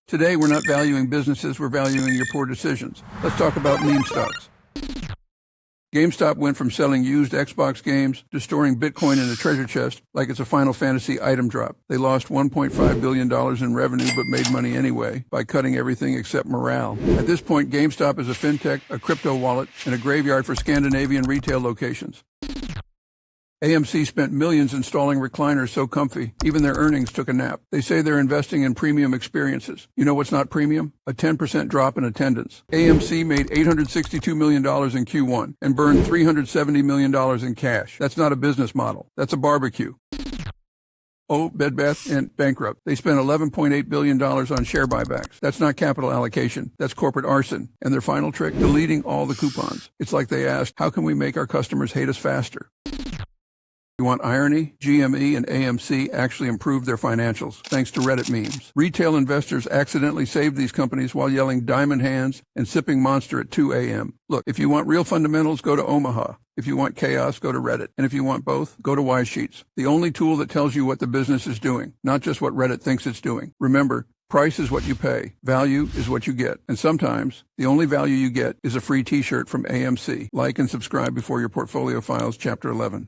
Today, we're not valuing businesses, we're valuing your poor decisions. Let's talk about meme stocks. GameStop went from selling used Xbox games to storing Bitcoin in a treasure chest like it's a Final Fantasy item drop. They lost $1.5 billion in revenue but made money anyway by cutting everything except morale. At this point, GameStop is a fintech, a crypto wallet, and a graveyard for Scandinavian retail locations. AMC spent millions installing recliners so comfy, even their earnings took a nap. They say they're investing in premium experiences. You know what's not premium? A 10% drop in attendance. AMC made $862 million in Q1 and burned $370 million in cash. That's not a business model. That's a barbecue. Oh, Bed Bath & bankrupt. They spent $11.8 billion on share buybacks. That's not capital allocation. That's corporate arson. And their final trick? Deleting all the coupons. It's like they asked, how can we make our customers hate us faster? You want irony? GME and AMC actually improved their financials thanks to Reddit memes. Retail investors accidentally saved these companies while yelling diamond hands and sipping Monster at 2 a.m. Look, if you want real fundamentals, go to Omaha. If you want chaos, go to Reddit. And if you want both, go to Wisesheets, the only tool that tells you what the business is doing, not just what Reddit thinks it's doing. Remember, price is what you pay. Value is what you get. And sometimes, the only value you get is a free t-shirt from AMC. Like and subscribe before your portfolio files Chapter 11.